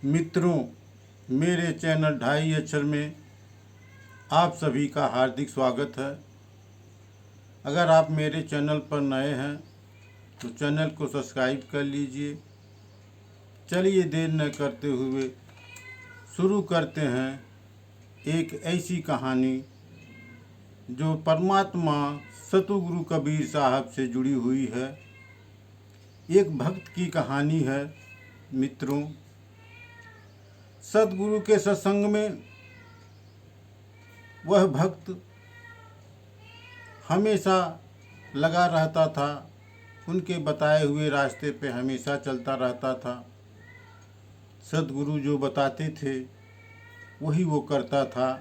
मित्रों, मेरे चैनल ढाई अक्षर में आप सभी का हार्दिक स्वागत है। अगर आप मेरे चैनल पर नए हैं तो चैनल को सब्सक्राइब कर लीजिए। चलिए देर न करते हुए शुरू करते हैं एक ऐसी कहानी जो परमात्मा सतगुरु कबीर साहब से जुड़ी हुई है। एक भक्त की कहानी है। मित्रों, सतगुरु के सत्संग में वह भक्त हमेशा लगा रहता था। उनके बताए हुए रास्ते पे हमेशा चलता रहता था। सतगुरु जो बताते थे वही वो करता था।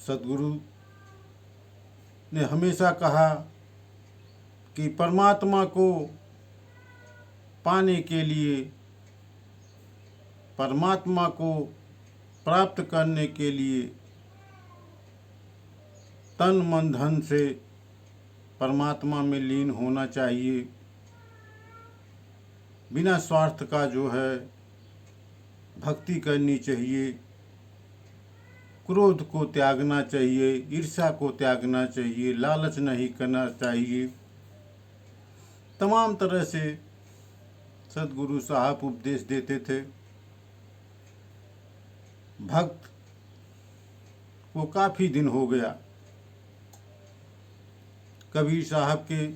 सतगुरु ने हमेशा कहा कि परमात्मा को पाने के लिए, परमात्मा को प्राप्त करने के लिए तन मन धन से परमात्मा में लीन होना चाहिए। बिना स्वार्थ का जो है भक्ति करनी चाहिए। क्रोध को त्यागना चाहिए, ईर्ष्या को त्यागना चाहिए, लालच नहीं करना चाहिए। तमाम तरह से सतगुरु साहब उपदेश देते थे। भक्त को काफ़ी दिन हो गया कबीर साहब के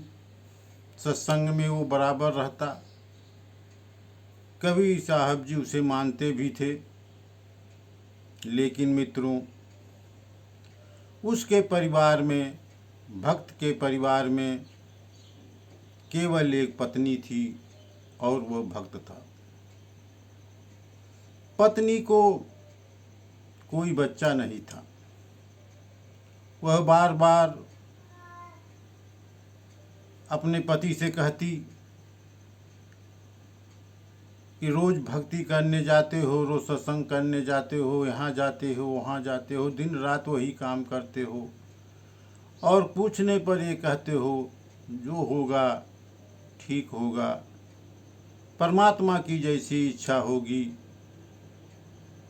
सत्संग में वो बराबर रहता। कबीर साहब जी उसे मानते भी थे। लेकिन मित्रों, उसके परिवार में, भक्त के परिवार में केवल एक पत्नी थी और वह भक्त था। पत्नी को कोई बच्चा नहीं था। वह बार बार अपने पति से कहती कि रोज़ भक्ति करने जाते हो, रोज़ सत्संग करने जाते हो, यहाँ जाते हो, वहाँ जाते हो, दिन रात वही काम करते हो, और पूछने पर ये कहते हो जो होगा ठीक होगा, परमात्मा की जैसी इच्छा होगी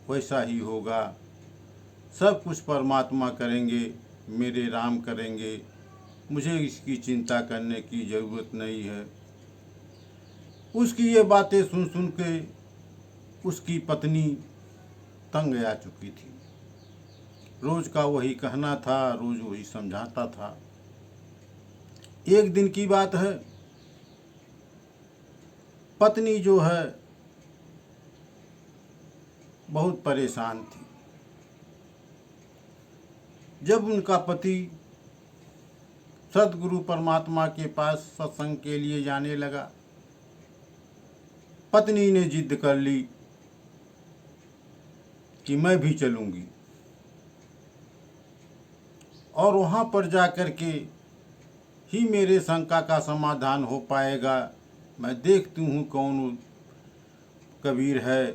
वैसा ही होगा, सब कुछ परमात्मा करेंगे, मेरे राम करेंगे, मुझे इसकी चिंता करने की ज़रूरत नहीं है। उसकी ये बातें सुन सुन के उसकी पत्नी तंग आ चुकी थी। रोज़ का वही कहना था, रोज़ वही समझाता था। एक दिन की बात है, पत्नी जो है बहुत परेशान थी। जब उनका पति सतगुरु परमात्मा के पास सत्संग के लिए जाने लगा, पत्नी ने जिद कर ली कि मैं भी चलूँगी, और वहाँ पर जा कर के ही मेरे शंका का समाधान हो पाएगा। मैं देखती हूँ कौन वो कबीर है,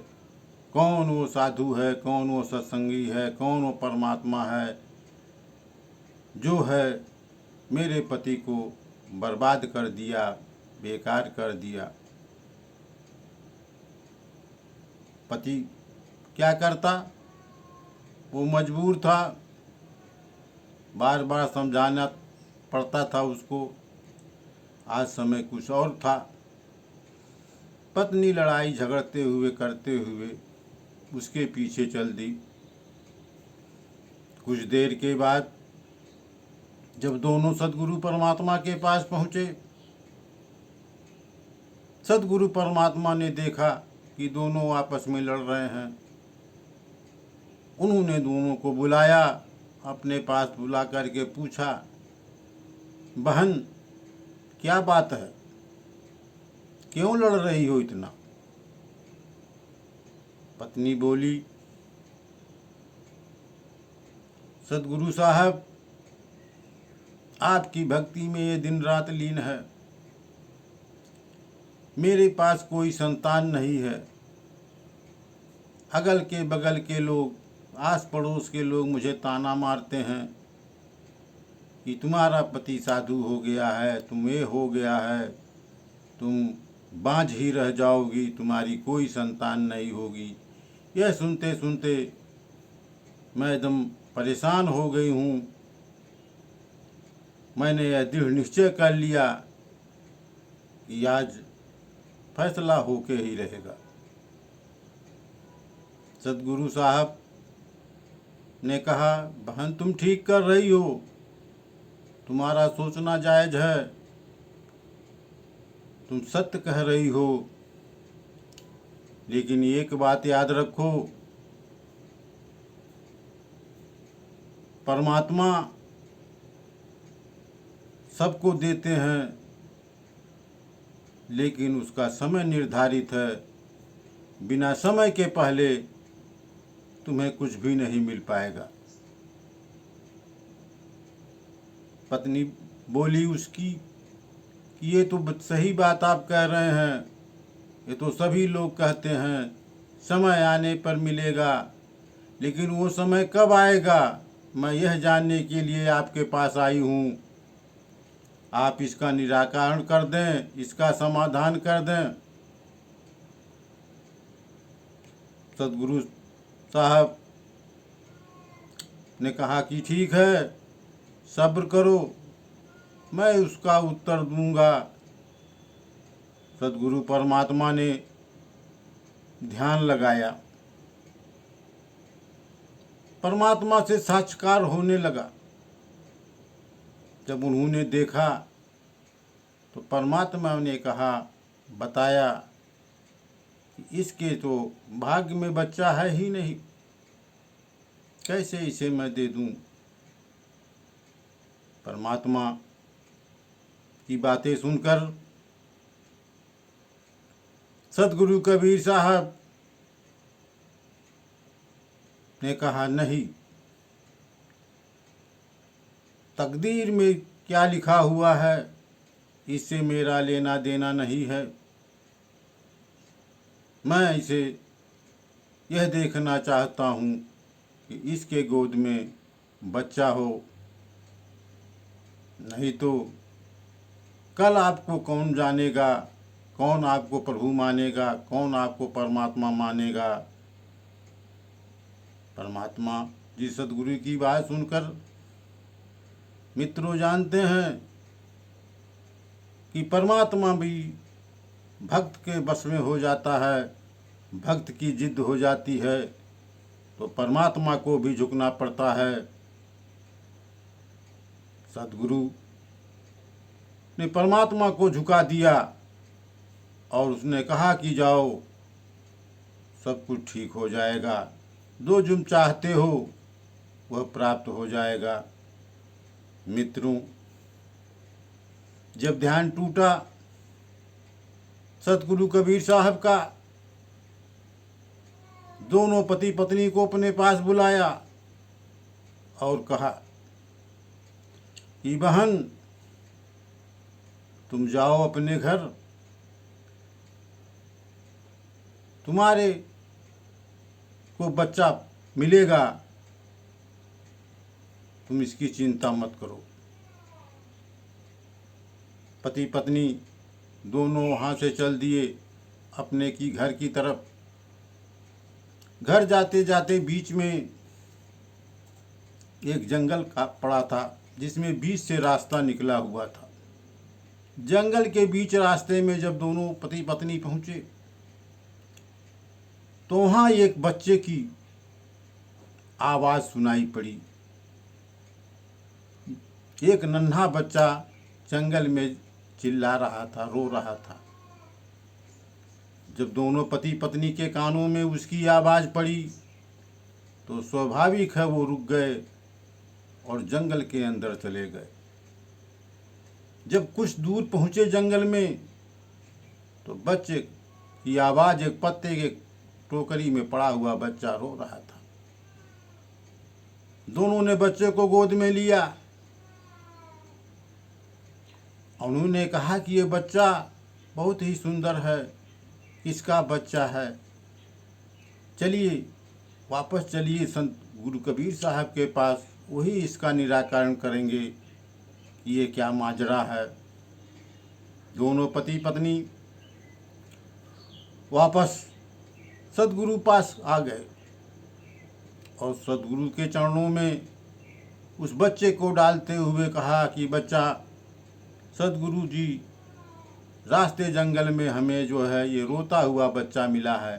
कौन वो साधु है, कौन वो सत्संगी है, कौन वो परमात्मा है जो है मेरे पति को बर्बाद कर दिया, बेकार कर दिया। पति क्या करता, वो मजबूर था, बार बार समझाना पड़ता था उसको। आज समय कुछ और था। पत्नी लड़ाई झगड़ते हुए करते हुए उसके पीछे चल दी। कुछ देर के बाद जब दोनों सतगुरु परमात्मा के पास पहुँचे, सतगुरु परमात्मा ने देखा कि दोनों आपस में लड़ रहे हैं। उन्होंने दोनों को बुलाया, अपने पास बुला करके पूछा, बहन क्या बात है, क्यों लड़ रही हो इतना? पत्नी बोली, सतगुरु साहब, आपकी भक्ति में ये दिन रात लीन है। मेरे पास कोई संतान नहीं है। अगल के बगल के लोग, आस पड़ोस के लोग मुझे ताना मारते हैं कि तुम्हारा पति साधु हो गया है, तुम ये हो गया है, तुम बांझ ही रह जाओगी, तुम्हारी कोई संतान नहीं होगी। यह सुनते सुनते मैं एकदम परेशान हो गई हूँ। मैंने यह दृढ़ निश्चय कर लिया कि आज फैसला होके ही रहेगा। सदगुरु साहब ने कहा, बहन तुम ठीक कर रही हो, तुम्हारा सोचना जायज है, तुम सत्य कह रही हो, लेकिन एक बात याद रखो, परमात्मा सबको देते हैं, लेकिन उसका समय निर्धारित है। बिना समय के पहले तुम्हें कुछ भी नहीं मिल पाएगा। पत्नी बोली उसकी कि ये तो सही बात आप कह रहे हैं, ये तो सभी लोग कहते हैं समय आने पर मिलेगा, लेकिन वो समय कब आएगा मैं यह जानने के लिए आपके पास आई हूँ। आप इसका निराकरण कर दें, इसका समाधान कर दें। सदगुरु साहब ने कहा कि ठीक है, सब्र करो, मैं उसका उत्तर दूंगा। सदगुरु परमात्मा ने ध्यान लगाया, परमात्मा से साक्षात्कार होने लगा। जब उन्होंने देखा तो परमात्मा ने कहा, बताया कि इसके तो भाग्य में बच्चा है ही नहीं, कैसे इसे मैं दे दूं। परमात्मा की बातें सुनकर सदगुरु कबीर साहब ने कहा, नहीं, तकदीर में क्या लिखा हुआ है इससे मेरा लेना देना नहीं है। मैं इसे यह देखना चाहता हूँ कि इसके गोद में बच्चा हो, नहीं तो कल आपको कौन जानेगा, कौन आपको प्रभु मानेगा, कौन आपको परमात्मा मानेगा। परमात्मा जी सदगुरु की बात सुनकर मित्रों जानते हैं कि परमात्मा भी भक्त के बस में हो जाता है, भक्त की जिद हो जाती है तो परमात्मा को भी झुकना पड़ता है। सदगुरु ने परमात्मा को झुका दिया और उसने कहा कि जाओ, सब कुछ ठीक हो जाएगा, जो तुम चाहते हो वह प्राप्त हो जाएगा। मित्रों, जब ध्यान टूटा सतगुरु कबीर साहब का, दोनों पति पत्नी को अपने पास बुलाया और कहा कि बहन तुम जाओ अपने घर, तुम्हारे को बच्चा मिलेगा, तुम इसकी चिंता मत करो। पति पत्नी दोनों वहाँ से चल दिए अपने की घर की तरफ। घर जाते जाते बीच में एक जंगल का पड़ा था जिसमें बीच से रास्ता निकला हुआ था। जंगल के बीच रास्ते में जब दोनों पति पत्नी पहुँचे तो वहाँ एक बच्चे की आवाज़ सुनाई पड़ी। एक नन्हा बच्चा जंगल में चिल्ला रहा था, रो रहा था। जब दोनों पति पत्नी के कानों में उसकी आवाज़ पड़ी तो स्वाभाविक है वो रुक गए और जंगल के अंदर चले गए। जब कुछ दूर पहुँचे जंगल में तो बच्चे की आवाज़, एक पत्ते के टोकरी में पड़ा हुआ बच्चा रो रहा था। दोनों ने बच्चे को गोद में लिया। उन्होंने कहा कि ये बच्चा बहुत ही सुंदर है, इसका बच्चा है, चलिए वापस चलिए संत गुरु कबीर साहब के पास, वही इसका निराकरण करेंगे कि ये क्या माजरा है। दोनों पति पत्नी वापस सदगुरु पास आ गए और सदगुरु के चरणों में उस बच्चे को डालते हुए कहा कि बच्चा, सदगुरु जी, रास्ते जंगल में हमें जो है ये रोता हुआ बच्चा मिला है,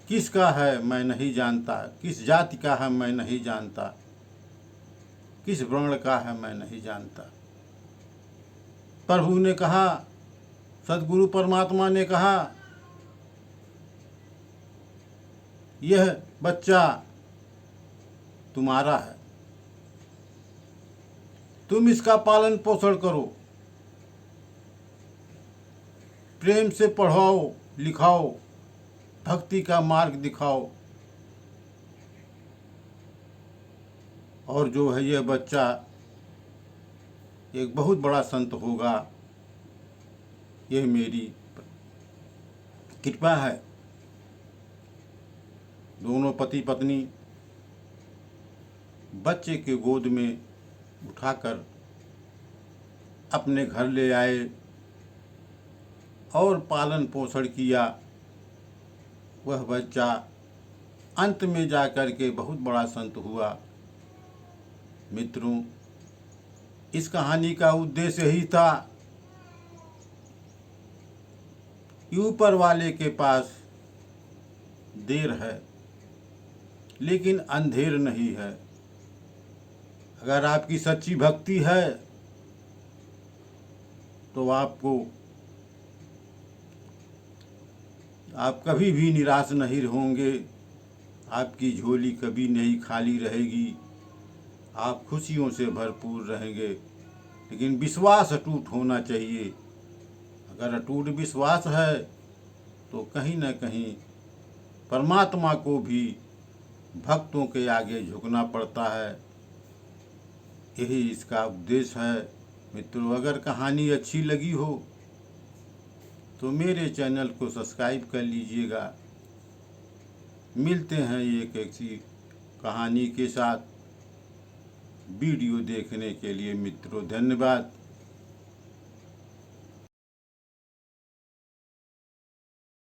किसका है मैं नहीं जानता, किस जाति का है मैं नहीं जानता, किस वर्ण का है मैं नहीं जानता। प्रभु ने कहा, सदगुरु परमात्मा ने कहा, यह बच्चा तुम्हारा है, तुम इसका पालन पोषण करो, प्रेम से पढ़ाओ लिखाओ, भक्ति का मार्ग दिखाओ, और जो है यह बच्चा एक बहुत बड़ा संत होगा, यह मेरी कृपा है। दोनों पति पत्नी बच्चे के गोद में उठाकर अपने घर ले आए और पालन पोषण किया। वह बच्चा अंत में जाकर के बहुत बड़ा संत हुआ। मित्रों, इस कहानी का उद्देश्य यही था कि ऊपर वाले के पास देर है लेकिन अंधेर नहीं है। अगर आपकी सच्ची भक्ति है तो आप कभी भी निराश नहीं होंगे, आपकी झोली कभी नहीं खाली रहेगी, आप खुशियों से भरपूर रहेंगे। लेकिन विश्वास अटूट होना चाहिए। अगर अटूट विश्वास है तो कहीं न कहीं परमात्मा को भी भक्तों के आगे झुकना पड़ता है। यही इसका उद्देश्य है। मित्रों, अगर कहानी अच्छी लगी हो तो मेरे चैनल को सब्सक्राइब कर लीजिएगा। मिलते हैं एक ऐसी कहानी के साथ। वीडियो देखने के लिए मित्रों धन्यवाद।